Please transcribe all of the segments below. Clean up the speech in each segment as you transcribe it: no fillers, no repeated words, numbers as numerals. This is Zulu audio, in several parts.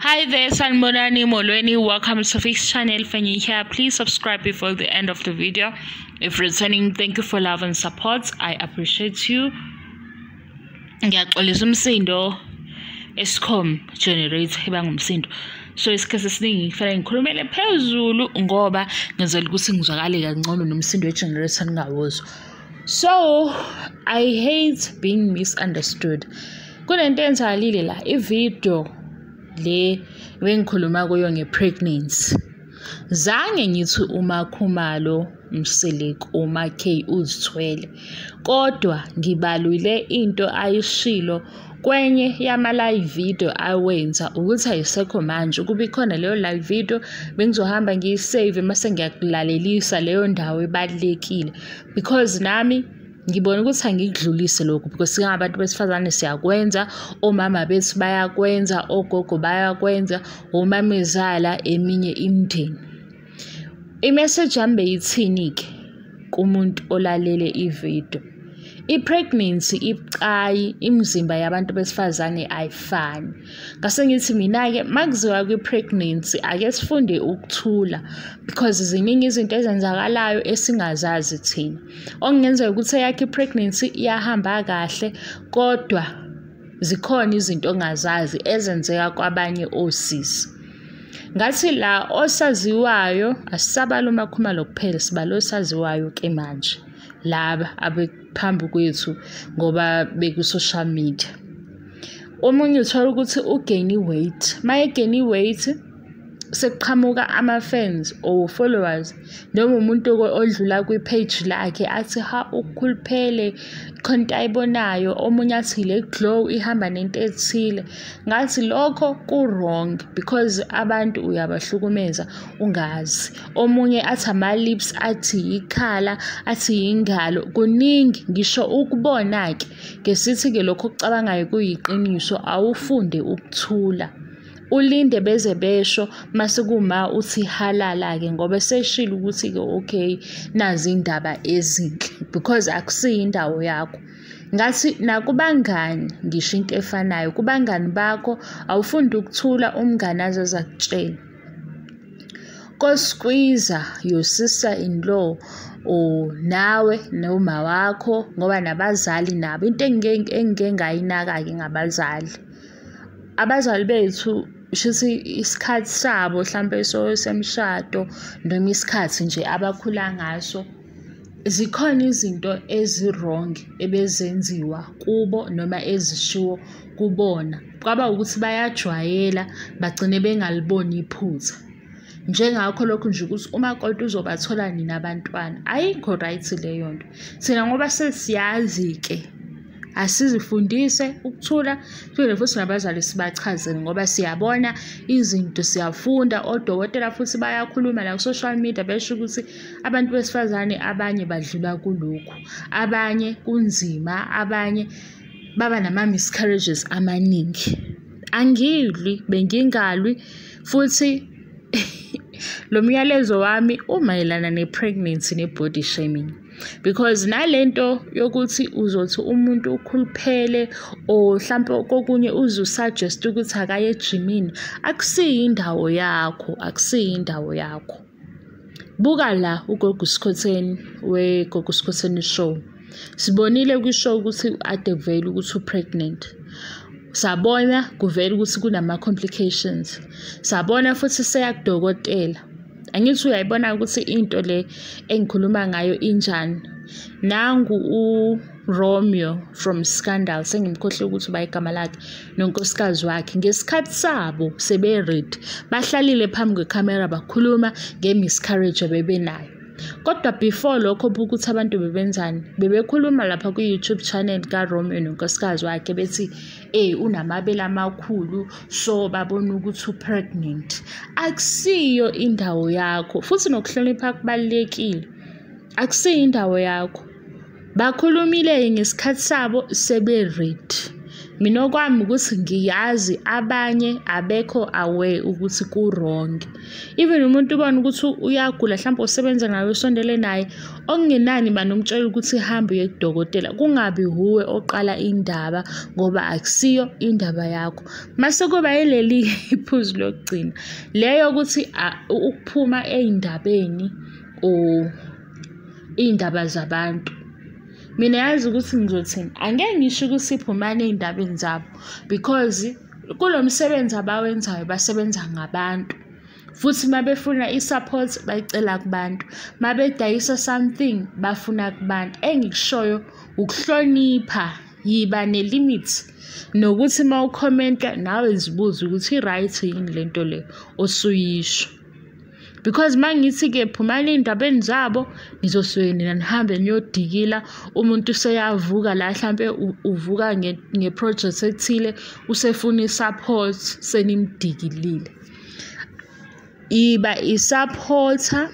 Hi there, Sanbonani Molweni. Welcome to Fix channel. If you're here, please subscribe before the end of the video. If returning, thank you for love and support. I appreciate you. Ngiyaxolisa umsindo escom generate ebangumsindo. So isikhathi esiningi kufanele ngikhulumele phezulu ngoba ngenzela ukuthi ngizwakale kancane nomsindo wegenerator ngawuzwa. So I hate being misunderstood. Kunento enzakalile la ivideo le wengikhuluma kuyo ngepregnancy. Zange ngithi uma Khumalo Mseleku uma K uzithwele. Kodwa ngibalule into ayishilo kwenye yama live video awenza ukuthi ayisekho manje ukuba ikhona leyo live video bengizohamba ngiyisave mase ngiyakulalelisa leyo ndawo ebalekile because nami ngibona ukuthi angikudlulise lokho because singabantu besifazane siyakwenza, omama bethu bayakwenza, ogogo bayakwenza, omamezala eminye imindeni. Imessage yami ithini ke kumuntu olalele ivideo? Ipregnancy ibucayi, imizimba yabantu besifazane ayifani. Ngase ngithi mina ke makuziwa kwipregnancy ake sifunde ukuthula because ziningi izinto ezenzakalayo esingazazi thina. Okungenza ukuthi yakhe ipregnancy iyahamba kahle kodwa zikhona izinto ongazazi ezenzeka kwabanye osisi. Ngathi la osaziwayo asisabala uma Khumalo kuphela, sibalo osaziwayo ke manje laba abephambi kwethu ngoba beku social media. Omunye uthola ukuthi ugain weight, maye gain weight sekuqhamuka ama fans or followers noma umuntu odlula kwi page lakhe athi ha ukukhuluphele khonto ayibonayo, omunye athi le glow ihamba nento ethile. Ngathi lokho ku wrong because abantu uyabahlukumeza ungazi. Omunye athi ama lips, athi ikhala, athi ingalo, kuningi ngisho ukubona ke ngesithi ke lokho okucabangayo kuyiqiniso awufunde ukuthula. Ulinde beze besho mase kuma uthi halala ke ngoba seshilo ukuthi ke okay nazi indaba ezinhle because akusiyi indawo yakho. Ngathi nakubangani ngisho into efanayo kubangani bakho awufundi ukuthula umngane azaza kutshela. Koskwiza your sister in law o nawe noma wakho ngoba nabazali nabo into engeke ngayinaka ke ngabazali. Abazali bethu shithi isikhathi sabo mhlambe semshado noma isikhathi nje abakhula ngaso zikhona izinto ezi-wrong ebezenziwa kubo noma ezishiwo kubona kwaba ukuthi bayajwayela bagcine bengaliboni iphutha. Njengakho lokho nje ukuthi uma kodwa uzobathola nina abantwana ayikho right leyo nto. Sina ngoba sesiyazi ke asizifundise ukuthula phela futhi nabazali sibachazele ngoba siyabona izinto, siyafunda. Odokotela futhi bayakhuluma la ku social media besho ukuthi abantu besifazane abanye badlula kulokho, abanye kunzima, abanye baba nama miscarriages amaningi. Angilwi bengingalwi futhi lo myalezo wami umayelana nepregnancy nebody shaming because nalento yokuthi uzothi umuntu ukhuluphele o mhlambe kokunye uzusuggest ukuthi akaye ejimini akusiyi indawo yakho, akusiyi indawo yakho. Buka la uGogo Skhotheni we Gogo Skhotheni show. Sibonile kwishow ukuthi ade kuvela ukuthi upregnant. Sabona kuvela ukuthi kunama complications. Sabona futhi seyakudokotela. Angithi uyayibona ukuthi into le engikhuluma ngayo injani. Nangu Romeo from Scandal sengimkhohle ukuthi bayigama lakhe nonkosikazi wakhe ngesikhathi sabo sebe ready bahlalile phambi kwecamera bakhuluma ngemiscarriage bebenayo. Kodwa before lokho ukuthi abantu bebenzani bebekhuluma lapha ku YouTube channel ka Romeo nonkosikazi wakhe bethi unamabele amakhulu so babona ukuthi upregnant. Akusiyo indawo yakho futhi nokuhlonipha kubalekile. Akusiyo indawo yakho. Bakhulumile ngesikhathi sabo sebe ready. mina okwami ukuthi ngiyazi abanye abekho aware ukuthi ku wrong. Even umuntu ubona ukuthi uyagula mhlawumbe usebenza naye usondele naye okungenani banomtshela ukuthi hambe uye kudokotela, kungabi huwe oqala indaba ngoba akusiyo indaba yakho. Mase kuba yileli iphuzu lokugcina leyo ukuthi ukuphuma ey'ndabeni or iy'ndaba zabantu. Mina yazi ukuthi ngizothini, angeke ngisho ukuthi iphumane ey'ndabeni zabo because kulo msebenzi abawenzayo basebenza ngabantu, futhi mabefuna i-support bayicela kubantu, mabedayisa something bafuna kubantu. Engikushoyo ukuhlonipha, yiba ne-limit, nokuthi uma ukhomenta nawe zibuze ukuthi i-right yini lento le osuyisho. Because mangithi-ke phumani ey'ndabeni zabo nizosuke nina nihambe niyodikila, umuntu seyavuka la mhlampe uvuka nge-project ethile usefuna i-support senimdikilile. Iba i-supporter,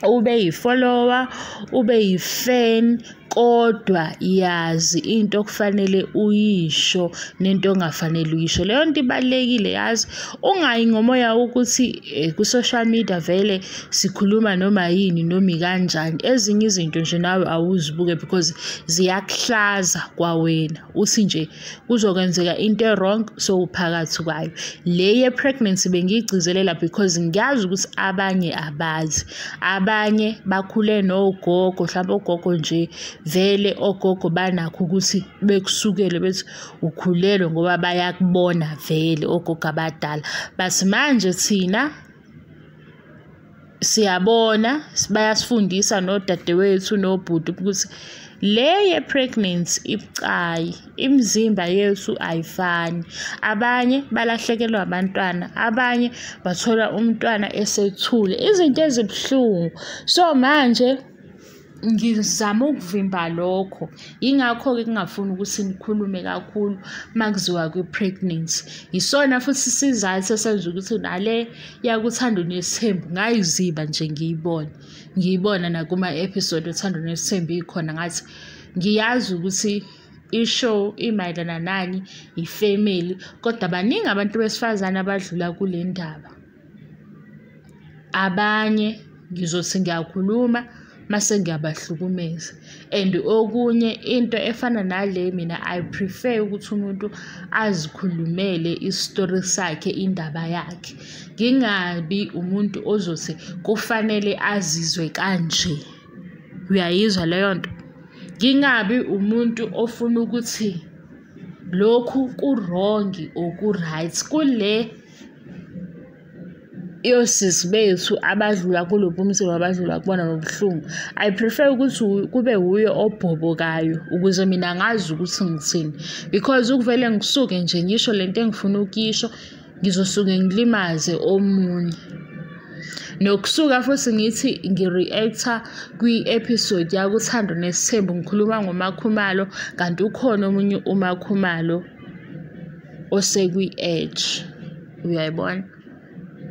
ube yi-follower, ube yi-fan, kodwa yazi into okufanele uyisho nento ongafanele uyisho. Leyo nto ibalulekile yazi, ungayi ngomoya ukuthi ku-social media vele sikhuluma noma yini noma ikanjani. Ezinye izinto nje nawe awuzibuke because ziyakuhlaza kwawena, uthi nje kuzokwenzeka into e-wrong so uphakathi kwayo. Le ye-pregnancy bengiyigcizelela because ngiyazi ukuthi abanye abazi, abanye bakhule nogogo, mhlawumbe ogogo nje vele ogogo banakho ukuthi bekusukele bethi ukhulelwe ngoba bayakubona vele ogogo abadala. But manje thina siyabona, bayasifundisa nodadewethu nobhuti ukuthi le ye-pregnancy ibucayi, imizimba yethu ayifani. Abanye balahlekelwa abantwana, abanye bathola umntwana esethule, izinto ezibuhlungu. So manje ngizama ukuvimba lokho, yingakho-ke kungafuni ukuthi nikhulume kakhulu makuziwa kwi-pregnancy. Yisona futhi isizathu esenza ukuthi nale yakuthanda Nes'thembu ngayiziba nje ngiyibona nakuma-episode Uthando Nes'thembu ikhona, ngathi ngiyazi ukuthi ishow imayelana nani, ifamily, kodwa baningi abantu besifazane abadlula kule ndaba. Abanye ngizothi ngiyakhuluma mase ngiyabahlukumeza. And okunye into efana nale, mina I prefer ukuthi umuntu azikhulumele isitori sakhe, indaba yakhe, ngingabi umuntu ozothi kufanele azizwe kanje. Uyayizwa leyo nto? Ngingabi umuntu ofuna ukuthi lokhu ku-wrong or ku-right. Kule yosisi bethu abadlula kulobhu umsebenzi abadlula kubona nobuhlungu, I prefer ukuthi kube huye obhobokayo ukuze mina ngazi ukuthi ngithini. Because ukuvele ngisuke nje ngisho lento engifuna ukuyisho ngizosuke ngilimaze omunye. Nokusuka futhi ngithi ngi-reactor kwi-episode yakuthando Nes'thembu ngikhuluma ngomakhumalo, kanti ukhona omunye umakhumalo osekwi-edge. Uyayibona?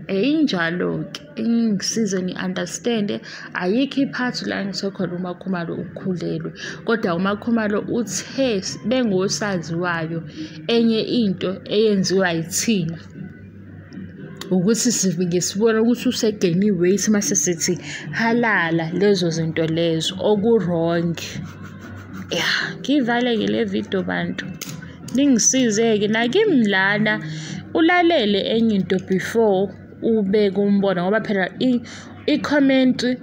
Injalo-ke ingisize ni-understand. Ayikho iphathi la ngisekhona umakhumalo ukhulelwe, kodwa umakhumalo uthe bengosaziwayo enye into eyenziwa yithina ukuthi sifike sibone ukuthi usegeni weight mase sithi halala lezo zinto lezo oku-wrong. Ngivaleke le video bantu, ningisize-ke nakimi lana ulalele enye into before ube kumbona, ngoba phela i-comment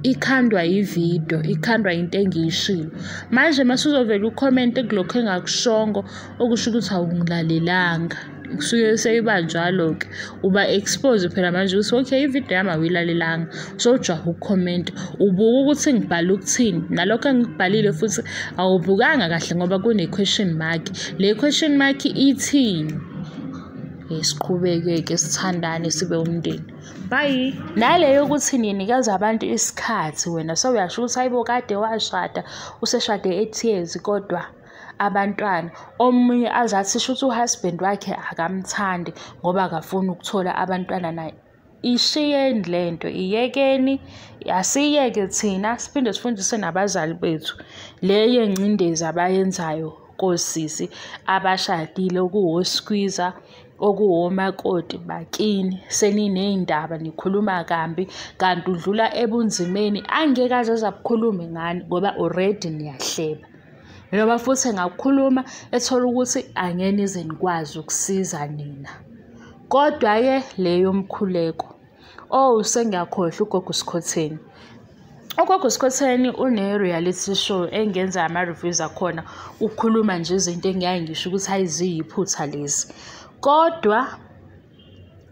ikhandwa yividiyo, ikhandwa into engiyishilo. Manje masuzovela ucomment kulokho engakushongo okusho ukuthi awungilalelanga, kusuke seyibanjalo-ke uba expose phela manje ukuthi okay ividiyo yami awuyilalelanga, sowujaha ukucomment ubuka ukuthi ngibhale ukuthini. Nalokho engikubhalile futhi awubukanga kahle ngoba kune-question mark. Le question mark ithini? Siqhubeke-ke sithandane sibe umndeni. Bye. Naleyo ukuthi ninikeza abantu isikhathi, wena sewuyasho ukuthi hayibo kade washada useshade 8 years kodwa abantwana, omunye azathi sho ukuthi uhusband wakhe akamthandi ngoba akafuni ukuthola abantwana naye. Ishiyeni lento, iyekeni, asiyeke thina siphinde sifundise nabazali bethu le yengcindezi abayenzayo kosisi abashadile okuwoSkhwiza okuwomakoti bakini seniney'ndaba nikhuluma kambi kanti udlula ebunzimeni angeke aze abukhulume ngani ngoba already niyahleba. Noma futhi engakukhuluma ethola ukuthi angeke nize nikwazi ukusiza nina. Kodwa-ke leyo mkhuleko. Sengiyakhohlwa uGogo Skhotheni. uGogo Skhotheni une-reality show engenza ama-reviews akhona ukukhuluma nje izinto engiyaye ngisho ukuthi hayi ziyiphutha lezi. Kodwa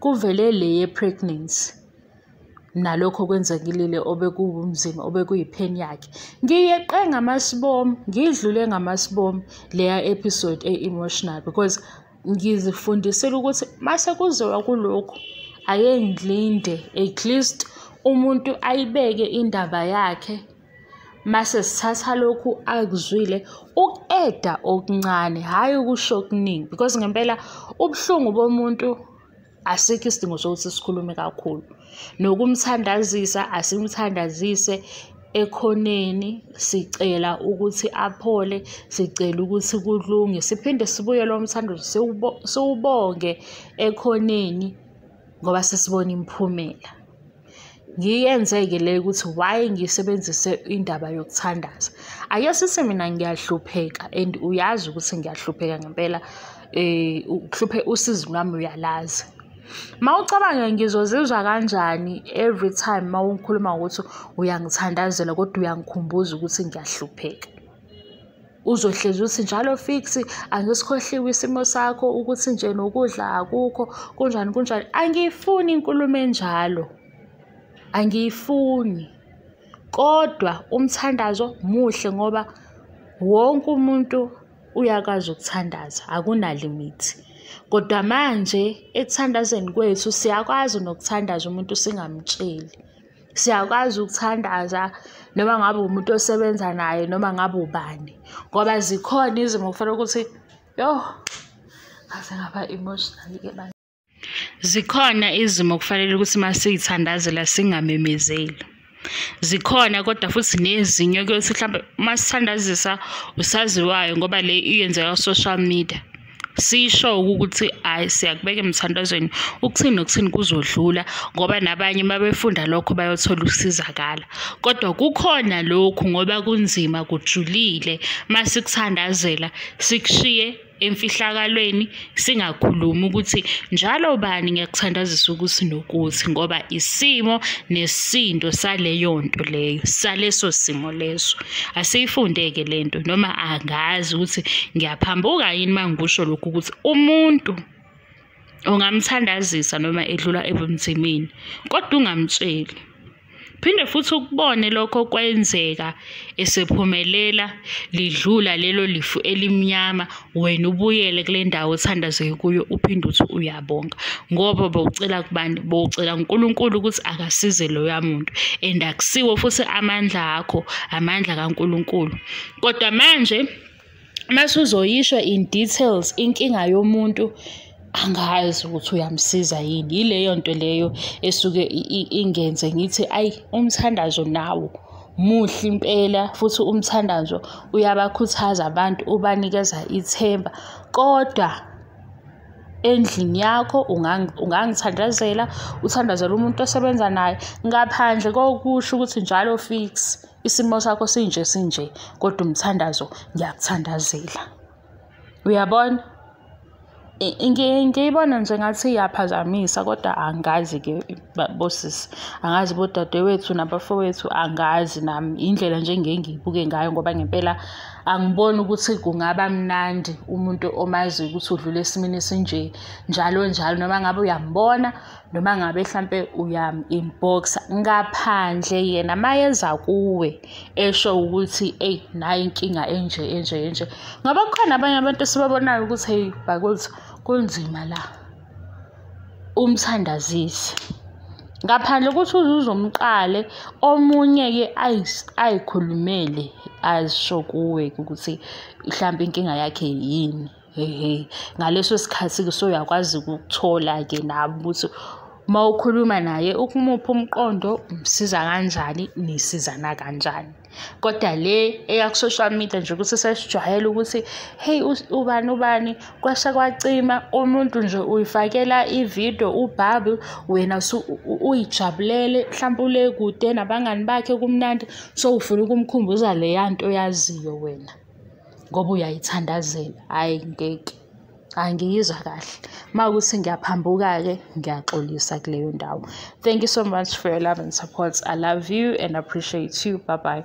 kuvele le ye-pregnancy nalokho kwenzekile obekuwumzima obekuyipheni yakhe. Ngiyeqe ngamasibomu, ngidlule ngamasibomu leya episode e-emotional because ngizifundisile ukuthi mase kuziwa kulokhu ake ngilinde at least umuntu ayibeke indaba yakhe mase sithatha lokhu akuzwile uku-eda okuncane hhayi ukusho okuningi because ngempela ubuhlungu bomuntu asikho isidingo sokuthi sikhulume kakhulu. Nokumthandazisa asimthandazise ekhoneni, sicela ukuthi aphole, sicela ukuthi kulunge, siphinde sibuye lo mthandazo siwubonge ekhoneni ngoba sesibona imiphumela. Ngiyenze-ke le ukuthi why ngisebenzise indaba yokuthandaza. Ake sithi mina ngiyahlupheka and uyazi ukuthi ngiyahlupheka ngempela, usizi lwami uyalazi. Mawucabanga ngizozizwa kanjani every time mawukhuluma ukuthi uyangithandazela kodwa uyangikhumbuza ukuthi ngiyahlupheka. Uzohlezi uthi njalo fix angisikhohliwe isimo sakho ukuthi nje nokudla akukho kunjani kunjani. Angiyifuni inkulumo enjalo. Angiyifuni. Kodwa umthandazo muhle ngoba wonke umuntu uyakwazi ukuthandaza, akunalimit. Kodwa manje ekuthandazeni kwethu siyakwazi nokuthandaza umuntu singamtsheli. Siyakwazi ukuthandaza noma ngabe umuntu osebenza naye noma ngabe ubani. Ngoba zikhona izimo kufanele ukuthi ngaba emotional-ke manje. Zikhona izimo kufanele ukuthi masiyithandazela singamemezeli. Zikhona kodwa futhi nezinye ukuthi mhlawumbe masithandazisa usaziwayo ngoba le iyenzeka ku-social media. Sisho ukuthi siyakubeka emthandazweni ukuthini nokuthini kuzodlula ngoba nabanye mabefunda lokho bayothola ukusizakala. Kodwa kukhona lokhu ngoba kunzima kujulile masikuthandazela sikushiye emfihlakalweni singakhulumi ukuthi njalo bani ngiyakuthandazisa ukuthi nokuthi ngoba isimo nesisindo saleyo nto leyo saleso simo leso asiyifundeke lento noma angazi ukuthi ngiyaphambuka yini mangikusho lokhu ukuthi umuntu ungamthandazisa noma edlula ebunzimeni kodwa ungamtsheli. Phinde futhi ukubone lokho kwenzeka esephumelela lidlula lelo lifu elimnyama wena ubuyele kule ndawo othandazeke kuyo uphinde uthi uyabonga ngoba bowucela kubani bowucela uNkulunkulu ukuthi akasize loya muntu and akusiwo futhi amandla akho amandla kaNkulunkulu. Kodwa manje mase uzoyisho in details inkinga yomuntu angazi ukuthi uyamsiza yini. Yileyo nto leyo esuke ingenze ngithi umthandazo nawo muhle impela futhi umthandazo uyabakhuthaza abantu ubanikeza ithemba. Kodwa endlini yakho ungangithandazela uthandazela umuntu osebenza naye ngaphandle kokusho ukuthi njalo fix isimo sakho sinje kodwa umthandazo ngiyakuthandazela. Uyabona? Ngiyibona nje ngathi iyaphazamisa kodwa angazi-ke bosisi, angazi bodadewethu nabafowethu, angazi nami indlela nje ngiyibuke ngayo ngoba ngempela angiboni ukuthi kungaba mnandi umuntu omaziyo ukuthi udlule esimeni esinje njalo noma ngabe uyambona noma ngabe mhlampe uyam-inboxa ngaphandle yena mayeza kuwe esho ukuthi nayi inkinga enje ngoba kukhona abanye abantu esibabonayo ukuthi hey bakwethu kunzima la umthandazisi ngaphandle ukuthi uzomqale omunye-ke ayikhulumele azisho kuwe ukuthi mhlawumbe inkinga yakhe yini. Ngaleso sikhathi-ke soyakwazi ukuthola-ke nabo ukuthi uma ukhuluma naye ukumupha umqondo umsiza kanjani nisizana kanjani. Kodwa le eyaku-social media nje ukuthi sesijwayele ukuthi hey ubani kwasha kwacima umuntu nje uyifakela ividiyo ubhabhu wena uyijabulele mhlawumbe ule kude nabangani bakhe kumnandi so ufuna ukumkhumbuza le yanto oyaziyo wena ngoba uyayithandazela. Hayi ngeke angiyizwa kahle mawukuthi ngiyaphambuka-ke ngiyaxolisa kuleyo ndawo. Thank you so much for your love and support. I love you and appreciate you. Bye bye.